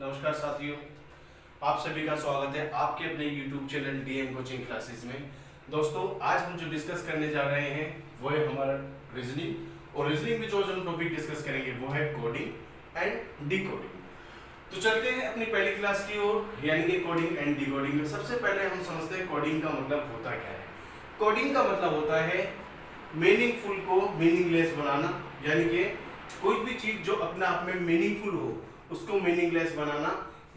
नमस्कार साथियों, आप सभी का स्वागत है आपके अपने YouTube channel DM coaching classes में। दोस्तों, आज हम जो डिस्कस करने जा रहे हैं वो है हमारा रीजनिंग। और रीजनिंग में जो हम टॉपिक डिस्कस करेंगे वो है कोडिंग एंड डिकोडिंग। तो चलते हैं अपनी पहली क्लास की ओर, यानी कि कोडिंग एंड डिकोडिंग में। सबसे पहले हम समझते हैं कोडिंग का मतलब होता क्या है। कोडिंग का मतलब होता है मीनिंगफुल को मीनिंगलेस बनाना, यानी कि कोई भी चीज जो अपने आप में मीनिंगफुल हो उसको मीनिंगलेस बनाना,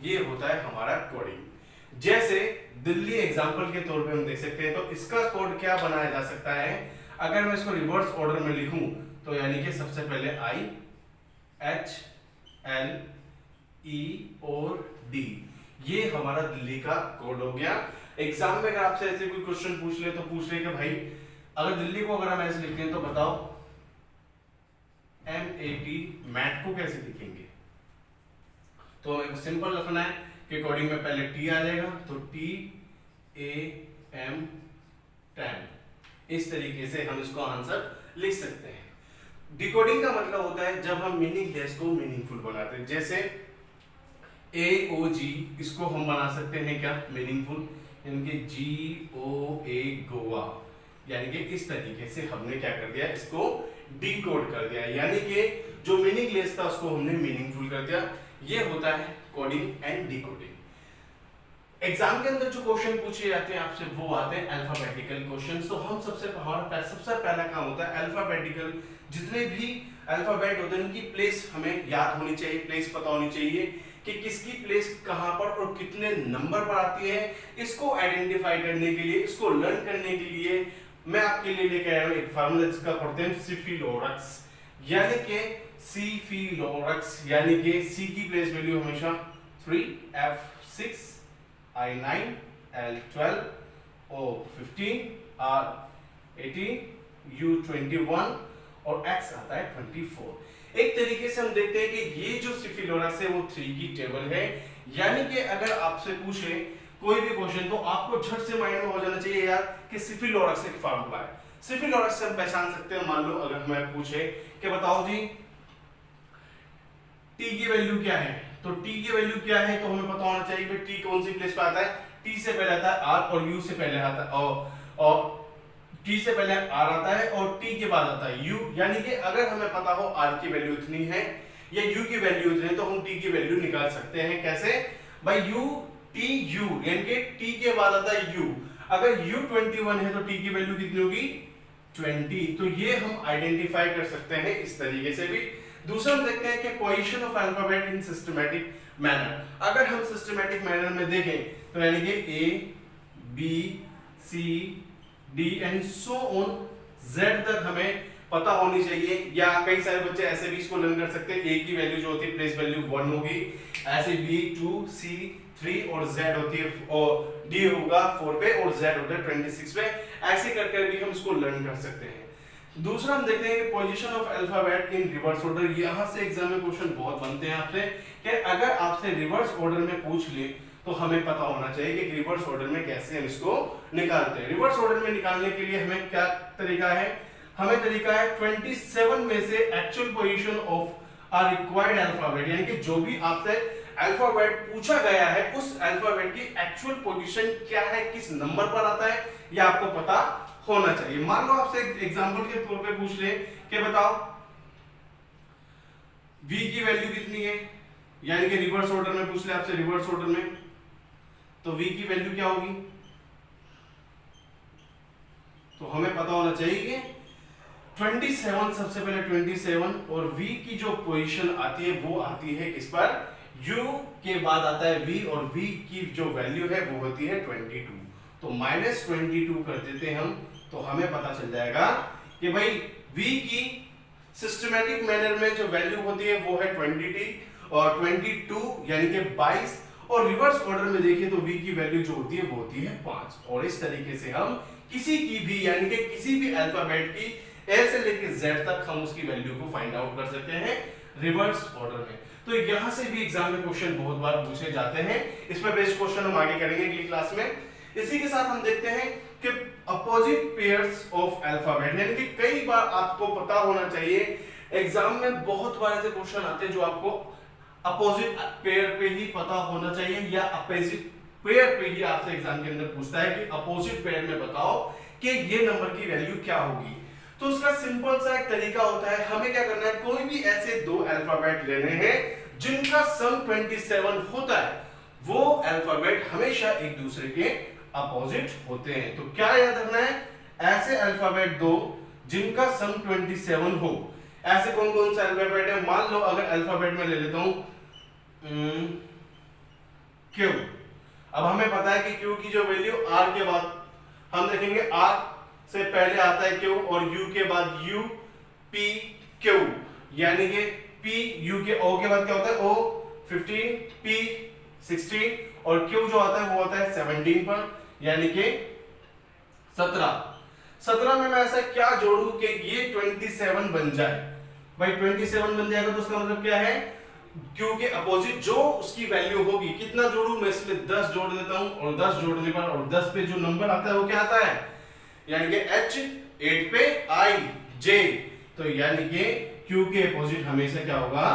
ये होता है हमारा कोडिंग। जैसे दिल्ली एग्जांपल के तौर पे हम देख सकते हैं, तो इसका कोड क्या बनाया जा सकता है। अगर मैं इसको रिवर्स ऑर्डर में लिखूं तो यानी कि सबसे पहले आई एच एल ई और डी, ये हमारा दिल्ली का कोड हो गया। एग्जाम में अगर आपसे ऐसे कोई क्वेश्चन पूछ ले तो पूछ ले कि भाई अगर दिल्ली को अगर हम ऐसे लिखते हैं तो बताओ MAT मैट को कैसे लिखेंगे। तो हमें सिंपल रखना है कि कोडिंग में पहले टी आ जाएगा, तो TAM टैम, इस तरीके से हम इसको आंसर लिख सकते हैं। डिकोडिंग का मतलब होता है जब हम मीनिंगलेस को मीनिंगफुल बनाते हैं। जैसे AOG, इसको हम बना सकते हैं क्या मीनिंगफुल, यानी कि GOA गोवा, यानी कि इस तरीके से हमने क्या कर दिया, इसको डिकोड कर दिया, यानी कि जो मीनिंगलेस था उसको हमने मीनिंगफुल कर दिया। ये होता है कोडिंग एंड डिकोडिंग। एग्जाम के अंदर जो क्वेश्चन पूछे जाते हैं आपसे वो आते हैं अल्फाबेटिकल क्वेश्चंस। तो हम सबसे पहला काम होता है अल्फाबेटिकल, जितने भी अल्फाबेट होते हैं उनकी प्लेस हमें याद होनी चाहिए, प्लेस पता होनी चाहिए कि किसकी प्लेस कहां पर और कितने नंबर पर आती है। इसको आइडेंटिफाई करने के लिए, इसको लर्न करने के लिए मैं आपके लिए लेके आया हूं एक फार्मूला जिसका पढ़ते हैं सिफिलोरक्स, यानी कि सिफिलोरक्स, यानी कि सी की प्लेस वैल्यू हमेशा 3F6 I9 L12 O15 R18 U21 और X आता है 24। एक तरीके से हम देखते हैं कि ये जो सिफिलोरक्स है वो 3 की टेबल है, यानी कि अगर आपसे पूछे कोई भी क्वेश्चन तो आपको झट से माइंड में हो जाना चाहिए यार कि सिफिलोरक्स एक फार्मूला है। सिफिलोरक्स से हम पहचान सकते हैं। मान लो अगर हमें पूछे कि बताओ जी टी की वैल्यू क्या है, तो टी की वैल्यू क्या है तो हमें पता होना चाहिए कि टी कौन सी प्लेस पे आता है। टी से पहले आता है आर और यू से पहले आता है और टी से पहले आर आता है और टी के बाद आता है यू, यानी कि अगर हमें पता हो आर की वैल्यू इतनी है या यू की वैल्यू इतनी है तो हम टी की वैल्यू निकाल सकते हैं। कैसे भाई, यू टी यू, यानी कि टी के बाद आता है यू। अगर यू 21 है तो टी की वैल्यू कितनी होगी 20। तो ये हम आइडेंटिफाई कर सकते हैं इस तरीके से भी। दूसरा हम देखते हैं कि position of alphabet in systematic manner. अगर हम सिस्टमैटिक मैनर में देखें तो यानी कि A B C D and so on Z तक हमें पता होनी चाहिए। या कई सारे बच्चे ऐसे भी इसको लर्न कर सकते हैं, A की वैल्यू जो होती है प्लेस वैल्यू 1 होगी, ऐसे B 2 C 3 और Z होती है और D होगा 4 पे और Z होता है 26 पे। ऐसे करके भी हम इसको लर्न कर सकते हैं। दूसरा हम देखते हैं कि position of alphabet in reverse order. यहां से एग्जाम में क्वेश्चन बहुत बनते हैं आपसे कि अगर आपसे रिवर्स ऑर्डर में पूछ ले तो हमें पता होना चाहिए कि रिवर्स ऑर्डर में कैसे हम इसको निकालते हैं। रिवर्स ऑर्डर में निकालने के लिए हमें क्या तरीका है, हमें तरीका है 27 में से actual position of a required alphabet, यानी कि जो भी आपसे अल्फाबेट पूछा गया है उस अल्फाबेट की एक्चुअल पोजीशन क्या है, किस नंबर पर आता है, यह आपको पता होना चाहिए। मान लो आपसे एग्जांपल के तौर पे पूछ ले कि बताओ V की वैल्यू कितनी है, यानी कि रिवर्स ऑर्डर में पूछ ले आपसे, रिवर्स ऑर्डर में तो V की वैल्यू क्या होगी, तो हमें पता होना चाहिए कि 27, सबसे पहले 27 और V की जो पोजीशन आती है वो आती है किस पर, U के बाद आता है V और V की जो वैल्यू है वो होती है 22। तो -22 कर देते हैं हम, तो हमें पता चल जाएगा कि भाई V की सिस्टमैटिक मैनर में जो वैल्यू होती है वो है 20 और 22 यानी कि 22, और रिवर्स ऑर्डर में देखिए तो V की वैल्यू जो होती है वो होती है 5। और इस तरीके से हम किसी की भी, यानी कि किसी भी अल्फाबेट की A से लेकर Z तक हम उसकी वैल्यू को फाइंड आउट कर सकते हैं रिवर्स ऑर्डर में। तो यहां से भी एग्जाम में क्वेश्चन बहुत बार पूछे जाते हैं। इसमें बेस्ट क्वेश्चन हम आगे करेंगे अगली क्लास में। इसी के साथ हम देखते हैं कि अपोजिट पेयर्स ऑफ अल्फाबेट, यानी कि कई बार आपको पता होना चाहिए, एग्जाम में बहुत बार ऐसे क्वेश्चन आते हैं जो आपको अपोजिट पेयर पे ही पता होना चाहिए, या अपोजिट पेयर पे ही आपसे एग्जाम के अंदर पूछता है कि अपोजिट पेयर में बताओ कि ये नंबर की वैल्यू क्या होगी। तो उसका सिंपल सा एक तरीका होता है, हमें क्या करना है, कोई भी ऐसे दो अल्फाबेट लेने हैं जिनका सम 27 होता है, वो अल्फाबेट हमेशा एक दूसरे के अपोजिट होते हैं। तो क्या याद रखना है, ऐसे अल्फाबेट दो जिनका सम 27 हो। ऐसे कौन कौन से अल्फाबेट है, मान लो अगर अल्फाबेट में ले लेता हूं क्यू। अब हमें पता है कि क्यू की जो वैल्यू आर के बाद हम देखेंगे, आर से पहले आता है क्यू और यू के बाद यू, पी क्यू, यानी कि पी यू के ओ के बाद क्या होता है, ओ 15, पी 16 और क्यू जो आता है वो होता है 17 पर, यानी कि 17 में मैं ऐसा क्या जोड़ू कि ये 27 बन जाए। भाई 27 बन जाएगा तो उसका मतलब क्या है, क्यू के अपोजिट जो उसकी वैल्यू होगी, कितना जोड़ू मैं इसमें 10 जोड़ देता हूं और 10 जोड़ने पर और 10 पे जो नंबर आता है वो क्या आता है, यानी कि H, 8 पे I, J, तो यानी कि Q के अपोजिट हमेशा क्या होगा,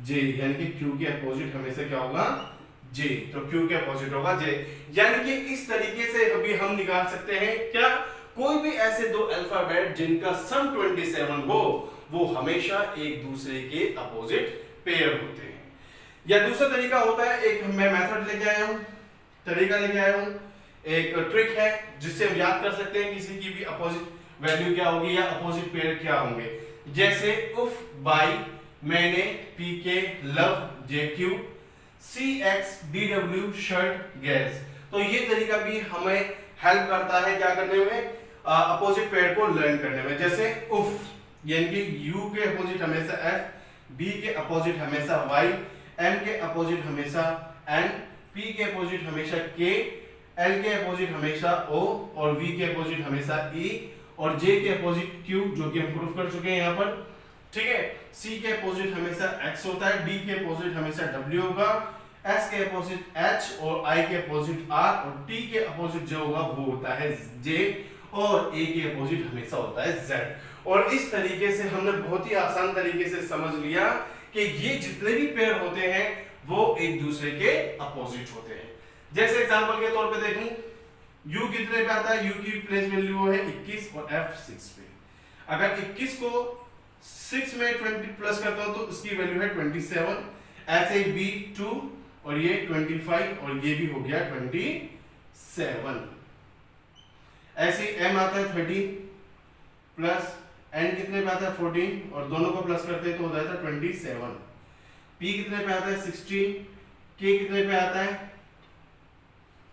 J, यानी कि Q के अपोजिट हमेशा क्या होगा, J, तो Q के अपोजिट होगा J। यानी कि इस तरीके से अभी हम निकाल सकते हैं क्या, कोई भी ऐसे दो अल्फाबेट जिनका सम 27 हो वो हमेशा एक दूसरे के अपोजिट पेयर होते हैं। या दूसरा तरीका होता है, एक मैं मेथड लेके आया हूं, तरीका लेके आया हूं, एक ट्रिक है जिससे हम याद कर सकते हैं किसी की भी अपोजिट वैल्यू क्या होगी या अपोजिट पेयर क्या होंगे। जैसे उफ बाई, मैंने, PK love, JQ, CX DW shirt gas. तो ये तरीका भी हमें हेल्प करता है क्या करने में, अपोजिट पेयर को लर्न करने में। जैसे उफ, यानी कि यू के अपोजिट हमेशा एफ, बी के अपोजिट हमेशा वाई, एम के अपोजिट हमेशा एन, पी के अपोजिट हमेशा के, एल के अपोजिट हमेशा ओ और वी के अपोजिट हमेशा ई और जे के अपोजिट क्यू, जो कि हम प्रूफ कर चुके हैं यहाँ पर, ठीक है। सी के अपोजिट हमेशा एक्स होता है, डी के अपोजिट हमेशा डब्ल्यू होगा, एस के अपोजिट एच और आई के अपोजिट आर और टी के अपोजिट जो होगा वो होता है जे और ए के अपोजिट हमेशा होता है जेड। और इस तरीके से हमने बहुत ही आसान तरीके से समझ लिया कि ये जितने भी पेयर होते हैं वो एक दूसरे के अपोजिट होते हैं। जैसे एग्जांपल के तौर पे देखूं, u कितने पे आता है, u की प्लेस वैल्यू है 21 और f 6 पे। अगर 21 को 6 में 20 प्लस करता हूं तो इसकी वैल्यू है 27, ऐसे ही b 2 और ये 25 और ये भी हो गया 27। ऐसे ही m आता है 13 प्लस n कितने पे आता है 14 और दोनों को प्लस करते हैं तो हो जाता है 27। p कितने पे आता है 16, k कितने पे आता है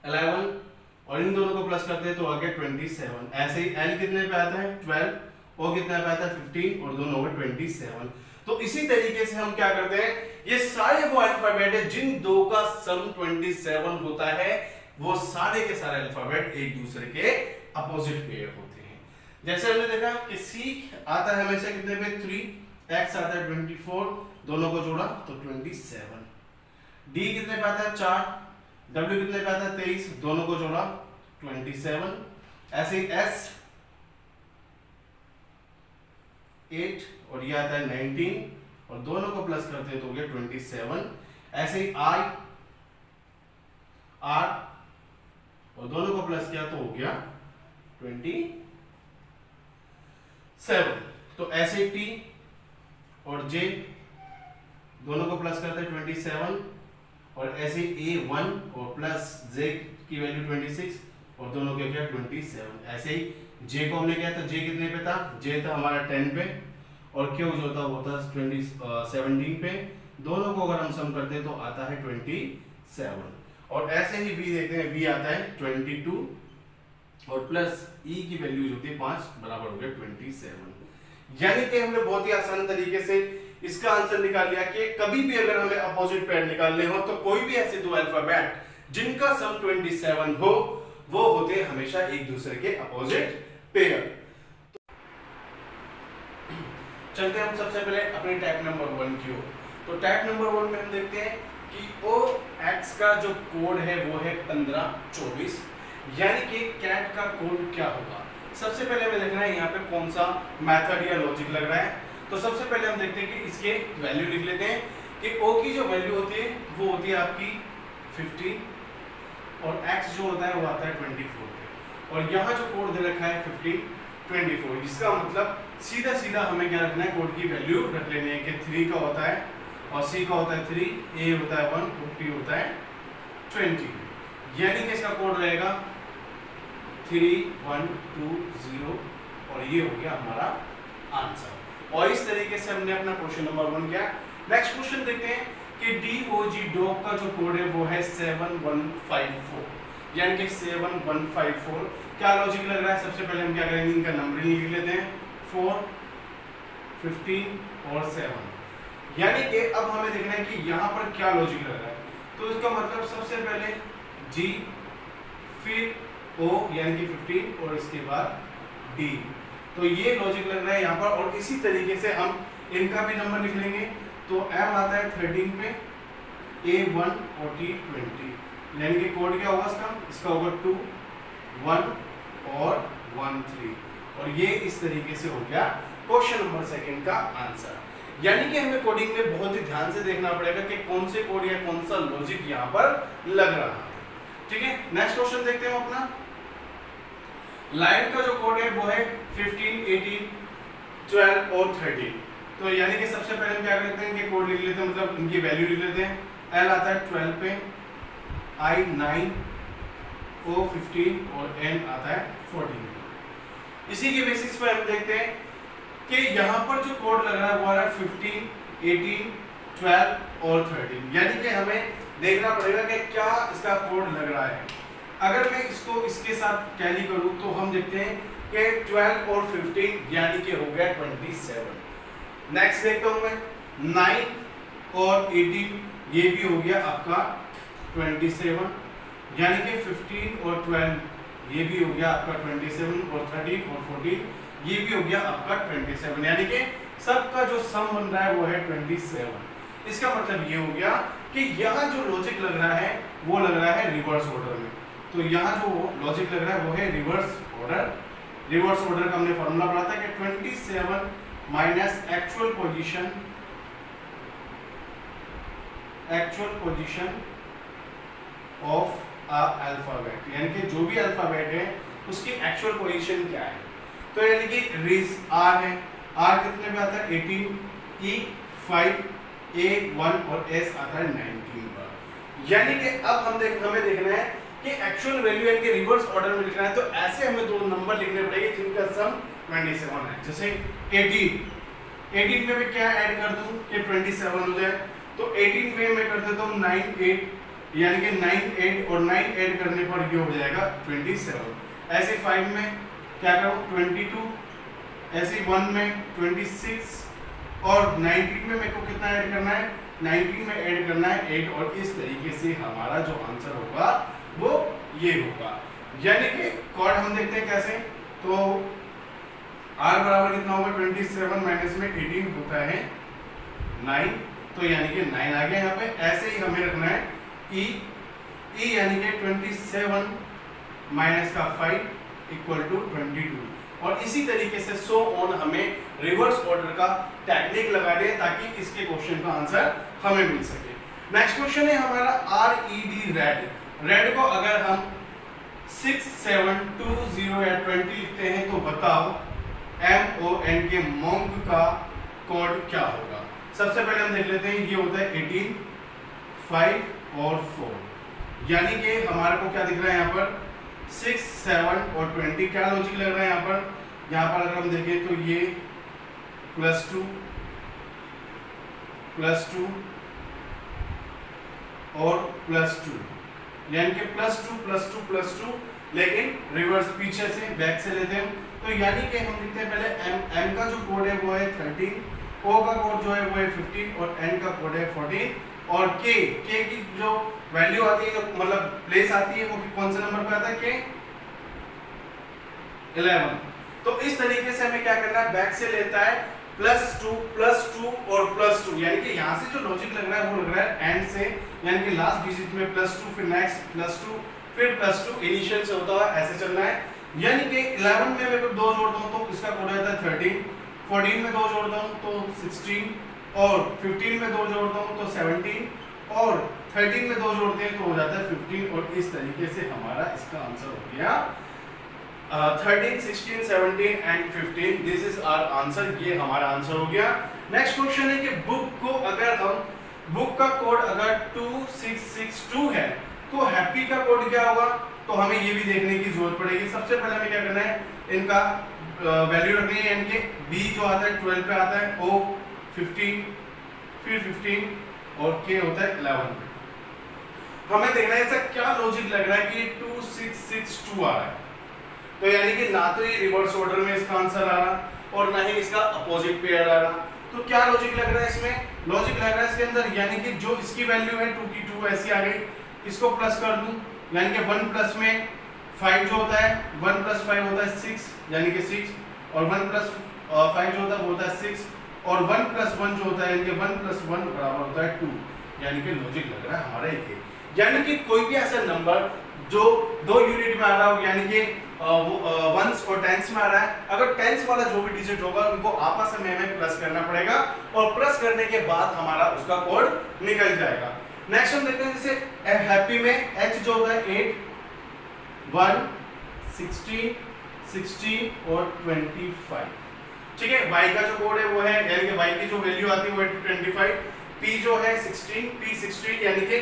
11 और इन दोनों को प्लस करते हैं तो आ गया 27। ऐसे ही l कितने पे आता है 12, o कितने पे आता है 15 और दोनों हो गए 27। तो इसी तरीके से हम क्या करते हैं, ये सारे वो अल्फाबेट है जिन दो का सम 27 होता है, वो सारे के सारे अल्फाबेट एक दूसरे के अपोजिट पेयर होते हैं। जैसे हमने देखा कि C आता है हमेशा कितने पे 3, X आता है 24, दोनों को जोड़ा तो 27, D कितने पे आता है 4, W कितने पे आता है 23, दोनों को जोड़ा 27, ऐसे ही S 8 और ये आता है 19 और दोनों को प्लस करते हैं तो हो गया 27, ऐसे ही I 8 और दोनों को प्लस किया तो हो गया 27। तो ऐसे T और J दोनों को प्लस करते हैं 27 और ऐसे A1 और प्लस J की वैल्यू 26 और दोनों के क्या 27। ऐसे ही J को हमने किया तो J कितने पे था, J था हमारा 10 पे और Q जो था वो था 17 पे, दोनों को अगर हम सम करते हैं तो आता है 27। और ऐसे ही V देखते हैं, V आता है 22 और प्लस E की वैल्यू जो होती है 5 बराबर हो गया 27। यानी कि हमने बहुत ही आसान तरीके से इसका आंसर निकाल लिया कि कभी भी अगर हमें अपोजिट पेयर निकालने हो तो कोई भी ऐसे दो अल्फाबेट जिनका सम 27 हो वो होते हैं हमेशा एक दूसरे के अपोजिट पेयर। चलते हैं हम सबसे पहले अपने टाइप नंबर 1 की ओर। तो टाइप नंबर 1 में हम देखते हैं कि OX का जो कोड है वो है 1524, यानी कि कैट का कोड क्या होगा। सबसे पहले हमें देखना है यहाँ पे कौन सा मेथड या लॉजिक लग रहा है। तो सबसे पहले हम देखते हैं कि इसके वैल्यू लिख लेते हैं कि O की जो वैल्यू होती है वो होती है आपकी 15 और X जो होता है वो आता है 24 पे, और यहाँ जो कोड दे रखा है 15 24, इसका मतलब सीधा सीधा हमें क्या रखना है, कोड की वैल्यू रख लेनी है कि 3 का होता है और C का होता है 3, A होता है 1 और T होता है 20, यानी कि इसका कोड रहेगा 3120 और ये हो गया हमारा आंसर। और इस तरीके से हमने अपना क्वेश्चन नंबर 1 किया। नेक्स्ट क्वेश्चन देखते हैं कि DOG डॉग का जो कोड है वो है 7154, यानी कि 7154। क्या लॉजिक लग रहा है, सबसे पहले हम क्या करेंगे, इनका नंबरिंग लिख लेते हैं 4 15 और 7, यानी कि अब हमें देखना है कि यहाँ पर क्या लॉजिक लग रहा है। तो इसका मतलब सबसे पहले G फिर O यानी कि 15 और इसके बाद D, तो ये लॉजिक लग रहा है यहाँ पर। और इसी तरीके से हम इनका भी नंबर लिख लेंगे, तो M आता है 13 पे, A 1 और T 20, यानी कि कोड क्या होगा इसका होगा 2 1 और 1 3, और ये इस तरीके से हो गया क्वेश्चन नंबर 2 का आंसर। यानी कि हमें कोडिंग में बहुत ही ध्यान से देखना पड़ेगा कि कौन से कोड या कौन सा लॉजिक यहाँ पर लग रहा है। ठीक है, नेक्स्ट क्वेश्चन देखते हैं अपना। लाइन का जो कोड है वो है 15 18 12 और 13, तो यानी कि सबसे पहले हम क्या करते हैं कि कोड लिख लेते हैं, मतलब इनकी वैल्यू लिख लेते हैं। L आता है 12 पे, I 9, O 15 और N आता है 14। इसी के बेसिस पर हम देखते हैं कि यहाँ पर जो कोड लग रहा है वो आ रहा है 15 18 12 और 13, यानी कि हमें देखना पड़ेगा कि क्या इसका कोड लग रहा है। अगर मैं इसको इसके साथ कैरी करूं तो हम देखते हैं कि 12 और 15 यानी कि हो गया 27। नेक्स्ट देखता हूं मैं 9 और 18, ये भी हो गया आपका 27, यानी कि 15 और 12 ये भी हो गया आपका 27, और 13 और 14 ये भी हो गया आपका 27, यानी कि सबका जो सम बन रहा है वो है 27। इसका मतलब ये हो गया कि यहाँ जो लॉजिक लग रहा है वो लग रहा है रिवर्स ऑर्डर में, तो यहाँ जो लॉजिक लग रहा है वो है रिवर्स ऑर्डर। रिवर्स ऑर्डर का हमने फॉर्मूला पढ़ा था कि 27 minus actual position of a alphabet, यानी कि जो भी अल्फाबेट है उसकी एक्चुअल पोजीशन क्या है। तो यानी कि रिज आर है, आर कितने पे आता है 18, ई 5, ए 1 और एस आता है 19 पर, यानी कि अब हमें देखना है कि एक्चुअल वैल्यू इनके रिवर्स ऑर्डर में लिखना है। तो ऐसे हमें दो नंबर लिखने पड़ेंगे जिनका सम 27 है। जैसे 18 में मैं क्या ऐड कर दूं कि 27 हो जाए, तो 18 में मैं कर देता हूं 9 8, यानी कि 9 8 और 9 ऐड करने पर ये हो जाएगा 27। ऐसे 5 में क्या करूं 22, ऐसे 1 में 26 और 19 में मेरे को कितना ऐड करना है, 19 में ऐड करना है 8, और इस तरीके से हमारा जो आंसर होगा वो ये होगा। यानी कि कोड हम देखते हैं कैसे, तो r बराबर कितना होगा 27 माइनस में 18 होता है 9, तो यानी कि 9 आ गया यहाँ पे। ऐसे ही हमें रखना है e यानी कि 27 माइनस का 5 इक्वल टू 22, और इसी तरीके से सो ऑन हमें रिवर्स ऑर्डर का टेक्निक लगाने ताकि इसके क्वेश्चन का आंसर हमें मिल सके। नेक्स्ट क्वेश्चन है हमारा RED रेड को अगर हम 6 7 2 0 या 20 लिखते हैं तो बताओ MON के मोंग का कोड क्या होगा। सबसे पहले हम देख लेते हैं, ये होता है 18 5 और 4, यानी कि हमारे को क्या दिख रहा है यहाँ पर 6 7 और 20। क्या लॉजिक लग रहा है यहाँ पर अगर हम देखें तो ये +2 और +2, यानी कि +2 लेकिन रिवर्स पीछे से बैक से लेते हैं। तो यानी कि हम लिखते हैं पहले M का जो कोड है वो है 13, O का कोड जो है वो है 15 और N का कोड है 14, और K की जो वैल्यू आती है, जो मतलब प्लेस आती है, वो कौन से नंबर पे आता है K 11। तो इस तरीके से हमें क्या करना है, बैक से लेता है +2 और +2, यानी कि यहाँ से जो लॉजिक लग रहा है वो लग रहा है एंड से, यानी कि लास्ट डिजिट में +2 फिर नेक्स्ट +2 फिर +2 इनिशियल से होता हुआ ऐसे चलना है। यानी कि 11 में मैं 2 जोड़ता हूँ तो इसका कोड आता है 13, 14 में 2 जोड़ता हूँ तो 16 और 15 में 2 जोड़ता हूँ तो 17 और 13 में 2 जोड़ते हैं तो हो जाता है 15 और इस तरीके से हमारा इसका आंसर हो गया 13, 16, 17 and 15। This is our answer, ये हमारा आंसर हो गया। नेक्स्ट क्वेश्चन है कि बुक का कोड अगर 2662 है तो हैप्पी का कोड क्या होगा, तो हमें ये भी देखने की जरूरत पड़ेगी। सबसे पहले हमें क्या करना है, इनका वैल्यू रखनी है, इनके बी जो आता है 12 पे आता है, ओ 15, फिर 15 और के होता है 11 पे। हमें देखना है ऐसा क्या लॉजिक लग रहा है कि 2662 आ रहा है, तो यानी कि ना तो ये रिवर्स ऑर्डर में इसका आंसर आ रहा और ना ही इसका अपोजिट पेयर आ रहा। तो क्या लॉजिक लग रहा है इसमें, लॉजिक लग रहा है इसके अंदर यानी कि जो इसकी वैल्यू है 2 की 2 ऐसी आ गई, इसको प्लस कर दूं यानी कि 1 प्लस में 5 जो होता है 1 प्लस 5 होता है 6 यानी कि 6 और 1 प्लस 5 जो होता है वो होता है 6 और 1 प्लस 1 जो होता है यानी कि 1 प्लस 1 बराबर होता है 2, यानी कि लॉजिक लग रहा है हमारा ये। यानी कि कोई भी ऐसा नंबर जो 2 यूनिट में आ रहा हो यानी कि वंस और टेंस में आ रहा है, अगर टेंस वाला जो भी डिजिट होगा उनको आपस में हमें प्लस करना पड़ेगा और प्लस करने के बाद हमारा उसका कोड निकल जाएगा। नेक्स्ट हम देखते हैं जैसे हैप्पी में h जो होता है 8, 1, 16, 16 और 25। ठीक है, y का जो कोड है वो है यानी कि y की जो वैल्यू आती है वो है 25, p जो है 16, p 16 यानी कि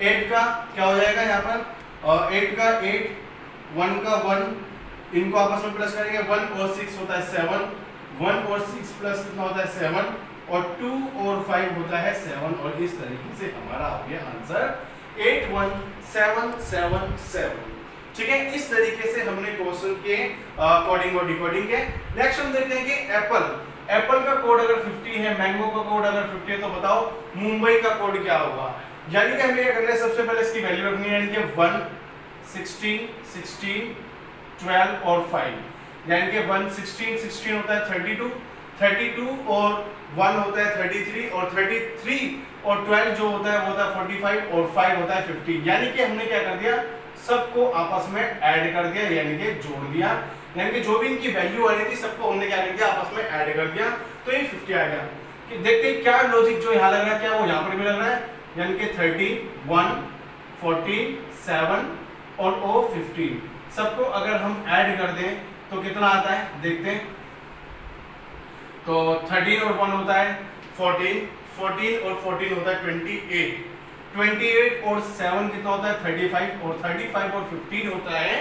8 का क्या हो जाएगा यहाँ पर 8 का 8, 1 का 1, इनको आपस में प्लस करेंगे 1 और 6 होता है 7, 1 और 6 प्लस कितना होता है 7 और 2 और 5 होता है 7 और इस तरीके से हमारा आ गया आंसर 81777। ठीक है, इस तरीके से हमने क्वेश्चन के कोडिंग और डिकोडिंग के। नेक्स्ट हम देखते हैं कि एप्पल का कोड अगर 50 है, मैंगो का कोड अगर 50 है तो बताओ मुंबई का कोड क्या होगा। यानी कि हमें क्या करना है, सबसे पहले इसकी वैल्यू रखनी है यानी कि 1, 16, 16, 12 और 5 यानी कि 1, 16, 16 होता है 32, 32 और 1 होता है 33 और 33 और 12 जो होता है वो होता है 45 और 5 होता है 50। यानी कि हमने क्या कर दिया, सबको आपस में ऐड कर दिया यानी कि जोड़ दिया, यानी कि जो भी इनकी वैल्यू आ रही थी सबको हमने क्या कर दिया आपस में ऐड कर दिया तो ये 50 आ गया। कि देखते हैं क्या लॉजिक जो यहाँ लग रहा है क्या वो यहाँ पर भी लग रहा है, यानी कि 13, 1, 14, 7 और ओ 15 सबको अगर हम ऐड कर दें तो कितना आता है देखते हैं। तो 13 और 1 होता है 14, 14 और 14 होता है 28, 28 और 7 कितना होता है 35 और 35 और 15 होता है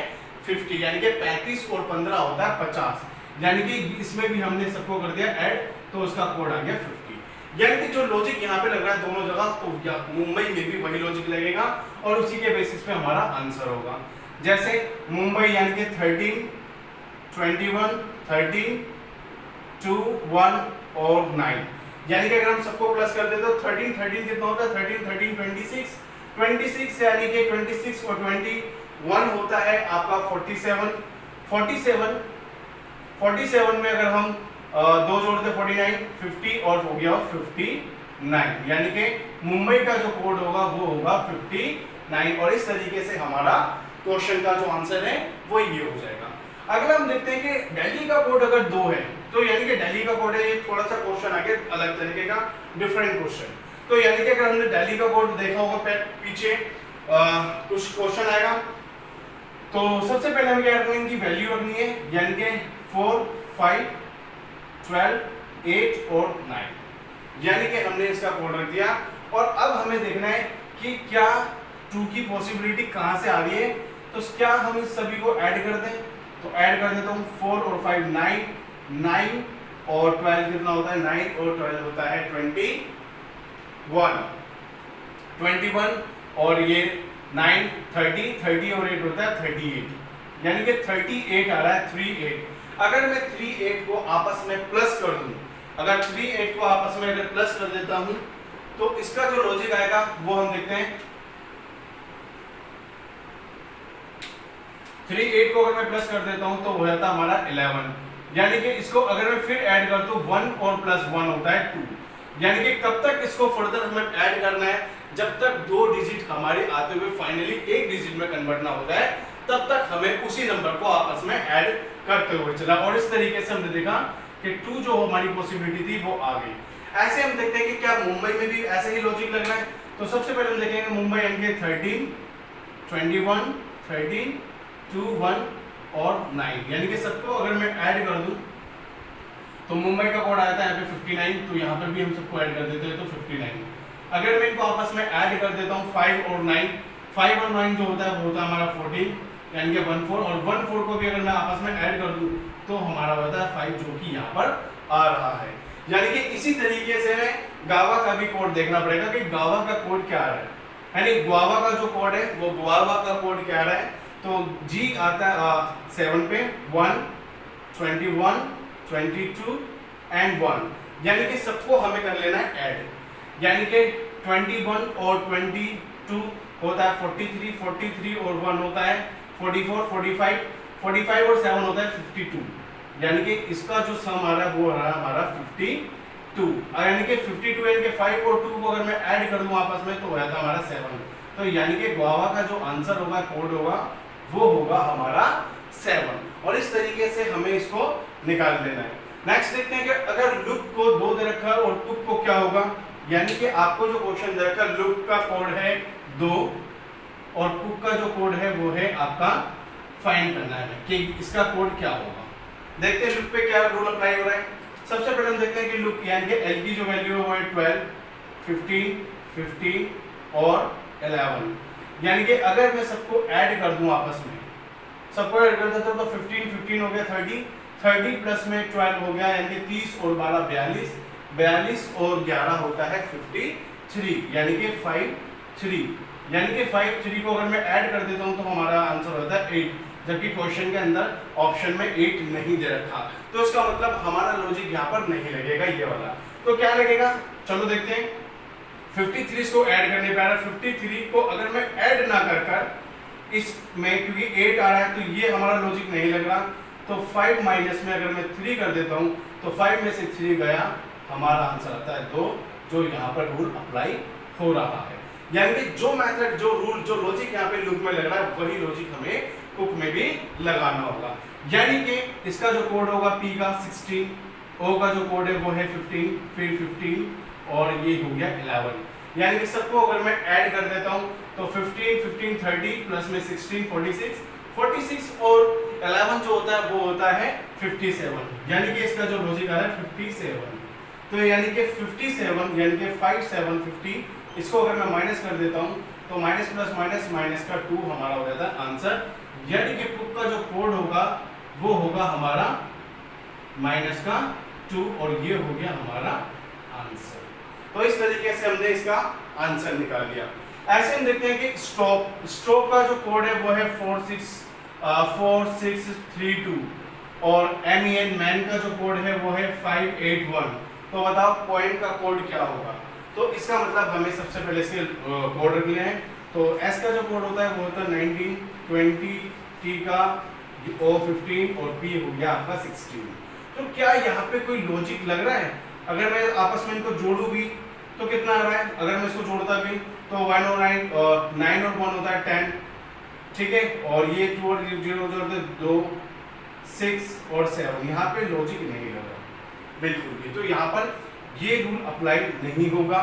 50 यानी कि 35 और 15 होता है 50। यानी कि इसमें भी हमने सबको कर दिया ऐड तो उसका कोड आ गया 50। यानी कि जो लॉजिक यहाँ पे लग रहा है दोनों जगह तो मुंबई में भी वही लॉजिक लगेगा और उसी के बेसिस पे हमारा आंसर होगा। जैसे मुंबई यानी कि 13, 21, 13, 2, 1 और 9 यानी कि अगर हम सबको प्लस कर दें तो 13, 13 कितना होता है 13, 13, 26, 26 यानी कि 26 और 21 होता है आपका 47, 47, 47 में अगर हम दो जोड़ते 49, 50 और हो गया 59 यानी कि मुंबई का जो कोड होगा वो होगा 59 और इस तरीके से हमारा क्वेश्चन का जो आंसर है वो ये हो जाएगा। अगला हम देखते हैं कि दिल्ली का कोड अगर 2 है तो यानी कि दिल्ली का कोड है, ये थोड़ा सा क्वेश्चन आगे अलग तरीके का डिफरेंट क्वेश्चन। तो यानी कि अगर हमने दिल्ली का कोड देखा होगा पीछे कुछ क्वेश्चन आएगा तो सबसे पहले हमें क्या रखनी है, इनकी वैल्यू रखनी है यानी कि 4, 5, 12, 8 और 9 यानी कि हमने इसका कोड रख दिया। और अब हमें देखना है कि क्या 2 की पॉसिबिलिटी कहां से आ रही है, तो क्या हम इस सभी को ऐड कर दें तो ऐड कर देता हूं 4 और 5 9, 9 और 12 कितना होता है 9 और 12 होता है 21 और ये 9 30, 30 और 8 होता है 38 यानी कि 38 आ रहा है 38। अगर मैं 38 को आपस में प्लस कर दूं, अगर 38 को आपस में अगर प्लस कर देता हूं तो इसका जो लॉजिक आएगा वो हम देखते हैं। 38 को अगर मैं प्लस कर देता हूं तो हो जाता है हमारा 11 यानी कि इसको अगर मैं फिर ऐड कर दूं 1 और प्लस 1 होता है 2 यानी कि कब तक इसको फर्दर हमें ऐड करना है, जब तक 2 डिजिट हमारे आते हुए फाइनली 1 डिजिट में कन्वर्ट ना हो जाए तब तक हमें उसी नंबर को आपस में ऐड करते हुए चला। और इस तरीके से हमने देखा कि 2 जो हमारी पॉसिबिलिटी थी वो आ गई। ऐसे हम देखते हैं कि क्या मुंबई में भी ऐसे ही लॉजिक लग रहा है। तो सबसे पहले हम देखेंगे मुंबई यानी कि 13, 21, 13, 2, 1 और 9, यानी कि सबको अगर मैं ऐड कर दूं तो मुंबई का कोड आया था यहाँ पे 59, तो यहाँ पर भी हम सबको ऐड कर देते हैं तो 59। अगर मैं इनको आपस में ऐड कर देता हूँ 5 और 9, 5 और 9 जो होता है वो होता है हमारा 14, यानी कि 14, और 14 को भी अगर मैं आपस में ऐड कर दूं तो हमारा होता है 5, जो कि यहाँ पर आ रहा है। यानी कि इसी तरीके से हमें गावा का भी कोड देखना पड़ेगा कि गावा का कोड क्या आ रहा है, यानी गुआवा का जो कोड है वो गुआवा का कोड क्या आ रहा है। तो जी आता है 7 पे 1, 21, 22 एंड 1, यानी कि सबको हमें कर लेना है ऐड, यानी कि 21 और 22 होता है 43, 43 और 1 होता है 44, 45, 45 और 7 होता है 52, यानी कि इसका जो सम आ रहा है वो आ रहा है हमारा 52, यानी कि 52 यानी कि 5 और 2 को अगर मैं ऐड कर दूं आपस में तो हो जाता है हमारा 7। तो यानी कि गुआवा का जो आंसर होगा, कोड होगा, वो होगा हमारा 7, और इस तरीके से हमें इसको निकाल लेना है। नेक्स्ट देखते हैं कि अगर लुक को 2 दे रखा है और टुक को क्या होगा, यानी कि आपको जो क्वेश्चन दे रखा है लुक का कोड है 2 और टुक का जो कोड है वो है आपका फाइंड करना है कि इसका कोड क्या होगा। देखते हैं लुक पे क्या रूल अप्लाई हो रहा है। सबसे पहले हम देखते हैं कि लुक यानी कि एल की जो वैल्यू है वो है 12, 15, 15 और 11, यानी कि अगर मैं सबको ऐड कर दूं आपस में, सबको ऐड कर देता हूं तो 15, 15 हो गया 30, 30 प्लस में 12 हो गया, यानी कि 30 और 12 42, 42 और 11 होता है 53, यानी कि 53, यानी कि 53 को अगर मैं ऐड कर देता हूं तो हमारा आंसर होता है 8, जबकि क्वेश्चन के अंदर ऑप्शन में 8 नहीं दे रखा, तो इसका मतलब हमारा लॉजिक यहाँ पर नहीं लगेगा ये वाला। तो क्या लगेगा, चलो देखते हैं। 53 को ऐड करने पे आ रहा है, 53 को अगर मैं ऐड ना कर इसमें, क्योंकि 8 आ रहा है तो ये हमारा लॉजिक नहीं लग रहा, तो 5 माइनस में अगर मैं 3 कर देता हूँ तो 5 में से 3 गया, हमारा आंसर आता है 2, जो यहाँ पर रूल अप्लाई हो रहा है। यानी कि जो मेथड, जो रूल, जो लॉजिक यहाँ पे लुक में लग रहा है वही लॉजिक हमें कुक में भी लगाना होगा। यानी कि इसका जो कोड होगा P का 16, O का जो कोड है वो है 15, फिर 15 और ये हो गया 11, यानी कि सबको अगर मैं ऐड कर देता हूँ तो 15, 15, 30 प्लस में 16, 46, 46 और 11 जो होता है वो होता है 57, यानी कि इसका जो लॉजिक आ रहा है 57। तो यानी कि 57 यानी कि 5, 7, 50, इसको अगर मैं माइनस कर देता हूँ तो माइनस प्लस माइनस माइनस का 2 हमारा हो जाता है आंसर, यानी कि पुक का जो कोड होगा वो होगा हमारा माइनस का 2 और ये हो गया हमारा आंसर। तो इस तरीके से हमने इसका आंसर निकाल लिया। ऐसे हम देखते हैं कि स्टॉप, स्टॉप का जो कोड है वो है 4632 और MEN मैन का जो कोड है वो है 581। तो बताओ पॉइंट का कोड क्या होगा। तो इसका मतलब हमें सबसे पहले इसके कोड रखने हैं। तो S का जो कोड होता है वो होता है 19, 20, T का O 15 और P हो गया आपका 16। तो क्या यहाँ पे कोई लॉजिक लग रहा है? अगर मैं आपस में इनको जोड़ू भी तो कितना आ रहा है? अगर मैं इसको जोड़ता भी तो 1 और 9 और 1 होता है 10, ठीक है, और ये 2 और 0 होते हैं 2, 6 और 7। यहाँ पे लॉजिक नहीं लग रहा बिल्कुल भी, तो यहाँ पर ये रूल अप्लाई नहीं होगा।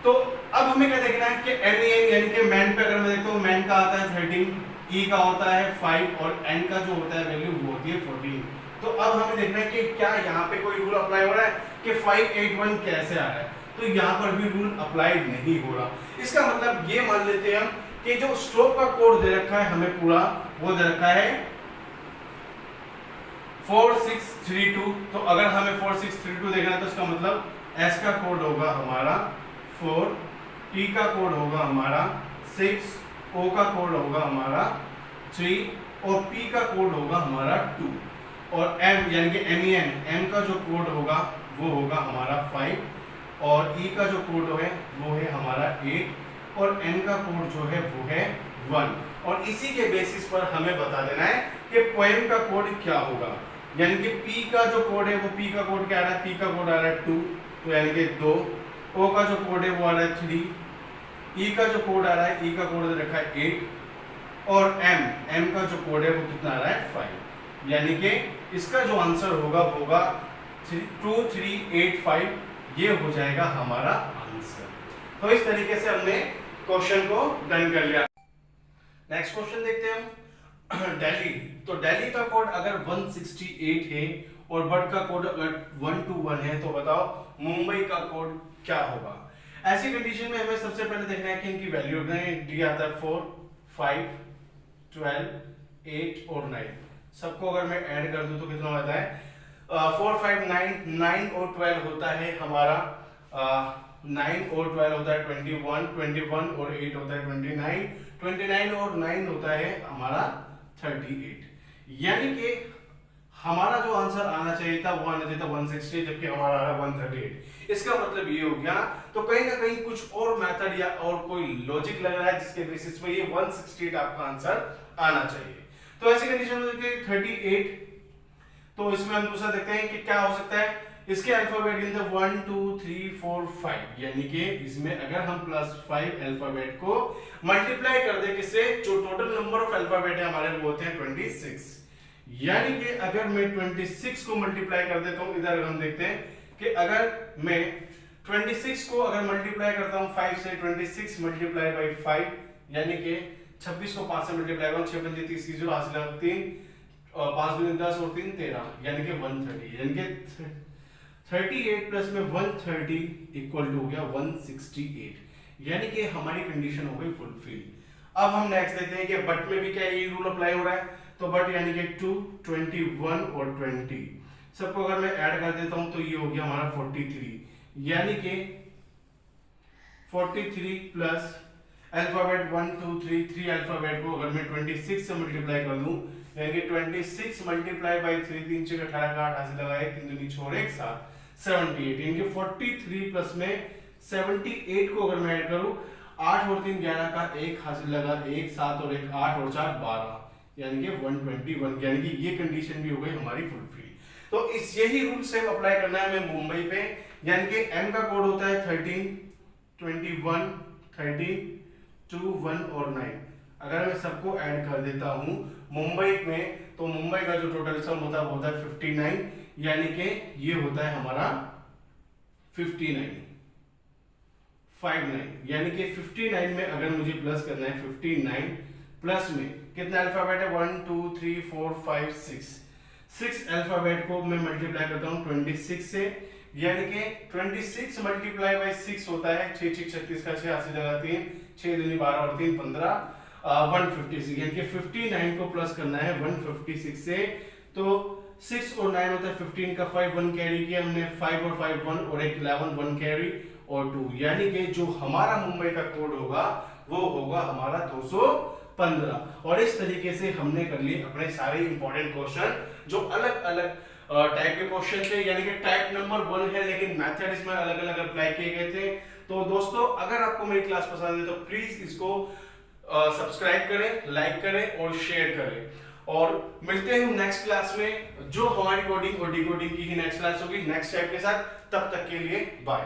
तो अब हमें क्या देखना है कि MEN यानी कि मैन पे अगर मैं देखता हूँ, मैन का आता है 13, E का होता है 5 और N का जो होता है वैल्यू वो होती है 14। तो अब हमें देखना है कि क्या यहाँ पे कोई रूल अप्लाई हो रहा है कि 581 कैसे आ रहा है। तो यहाँ पर भी रूल अप्लाई नहीं हो रहा। इसका मतलब ये मान लेते हैं हम कि जो स्ट्रोक का कोड दे रखा है हमें पूरा, वो दे रखा है 4632। तो अगर हमें 4632 देखना है तो इसका मतलब S का कोड होगा हमारा 4, T का कोड होगा हमारा 6, O का कोड होगा हमारा 3 और P का कोड होगा हमारा 2 और M यानी कि MEN, M का जो कोड होगा वो होगा हमारा 5 और E का जो कोड है वो है हमारा 8 और N का कोड जो है वो है 1। और इसी के बेसिस पर हमें बता देना है कि पोएम का कोड क्या होगा। यानी कि P का जो कोड है वो P का कोड क्या आ रहा है? P का कोड आ रहा है 2, तो यानी कि 2। O का जो कोड है वो आ रहा है 3, E का जो कोड आ रहा है, E का कोड रखा है 8 और M का जो कोड है वो कितना आ रहा है 5। यानी कि इसका जो आंसर होगा वो होगा 2385, ये हो जाएगा हमारा आंसर। तो इस तरीके से हमने क्वेश्चन को डन कर लिया। नेक्स्ट क्वेश्चन देखते हैं हम। दिल्ली, तो दिल्ली का कोड अगर 168 है और बट का कोड अगर 121 है, तो बताओ मुंबई का कोड क्या होगा। ऐसी कंडीशन में हमें सबसे पहले देखना है कि इनकी वैल्यू दिया आता है 4, 5, 12, 8 और 9। सबको अगर मैं ऐड कर दूं तो कितना होता है 4, 5, 9 और 12 होता है हमारा 9 और 12 होता है 21, 21 और 8 होता है 29, 29 और 9 होता है हमारा 38। यानी कि हमारा जो आंसर आना चाहिए था वो आना चाहिए था 160, जबकि हमारा आ रहा 138। इसका मतलब ये हो गया, तो कहीं ना कहीं कुछ और मेथड या और कोई लॉजिक लग रहा है जिसके बेसिस पे ये 168 आपका आंसर आना चाहिए। तो ऐसी कंडीशन में देखिए 38, तो इसमें हम दूसरा देखते हैं कि क्या हो सकता है। इसके अल्फाबेट गिनते 1 2 3 4 5, यानी कि इसमें अगर हम +5 अल्फाबेट को मल्टीप्लाई कर दे किससे, जो टोटल नंबर ऑफ अल्फाबेट है हमारे वो होते हैं 26। यानी कि अगर मैं 26 को मल्टीप्लाई कर देता हूं, इधर हम देखते हैं कि अगर मैं 26 को अगर मल्टीप्लाई करता हूं 5 से, 26 मल्टीप्लाई बाई 5, यानी कि 26 को 5 से मल्टीप्लाई करूं, 6 5 30 की 0 हासिल 3 और 5 2 10 और 3 13, यानी कि 130। यानी कि 38 प्लस में 130 इक्वल टू हो गया 168, यानी कि हमारी कंडीशन हो गई फुलफिल। अब हम नेक्स्ट देखते हैं कि बट में भी क्या ये रूल अप्लाई हो रहा है। तो बट यानी कि 2, 21 और 20, सबको अगर मैं ऐड कर देता हूं तो ये हो गया हमारा 43, यानी कि 43 प्लस अल्फाबेट 1 2 3 अल्फाबेट को अगर मैं 26 से मल्टीप्लाई कर दूं, यानी कि 26 मल्टीप्लाई बाई 3, 3 6 18 का 8 हासिल लगा 1 3 2 4 1 7 78, यानी कि 43 प्लस में 78 को अगर मैं ऐड करूं, 8 और 3 11 का 1 हासिल लगा 1 7 और 1 8 और 4 12, यानी कि 121, यानी कि ये कंडीशन भी हो गई हमारी फुलफिल। तो इस यही रूल सेम अप्लाई करना है हमें मुंबई पे, यानी कि एम का कोड होता है 13, 21, 13, 2, 1 और 9। अगर मैं सबको ऐड कर देता हूं मुंबई में, तो मुंबई का जो टोटल सम होता है वो होता है 59, यानी कि ये होता है हमारा 59, यानी कि 59 में अगर मुझे प्लस करना है 59 प्लस में कितना अल्फाबेट है 1 2 3 4 5 6 अल्फाबेट को मैं मल्टीप्लाई करता हूं 26 से, यानी कि 26 मल्टीप्लाई बाई 6 होता है 6 6 36 का 6 80 लगा 3 6 2 12 और 3 15 156, यानी कि 59 को प्लस करना है 156 से। तो 6 और 9 होता है 15 का 5 1 कैरी किया हमने, 5 और 5 1 और 1 11 1 कैरी और 2, यानी कि जो हमारा मुंबई का कोड होगा वो होगा हमारा 215। और इस तरीके से हमने कर लिए अपने सारे इंपॉर्टेंट क्वेश्चन जो अलग अलग टाइप के क्वेश्चन थे, यानी कि टाइप नंबर 1 है लेकिन मेथड इसमें अलग अलग अप्लाई किए गए थे। तो दोस्तों अगर आपको मेरी क्लास पसंद है तो प्लीज इसको सब्सक्राइब करें, लाइक करें और शेयर करें। और मिलते हैं नेक्स्ट क्लास में, जो हमारी कोडिंग और डिकोडिंग की ही नेक्स्ट क्लास होगी नेक्स्ट टाइप के साथ। तब तक के लिए बाय।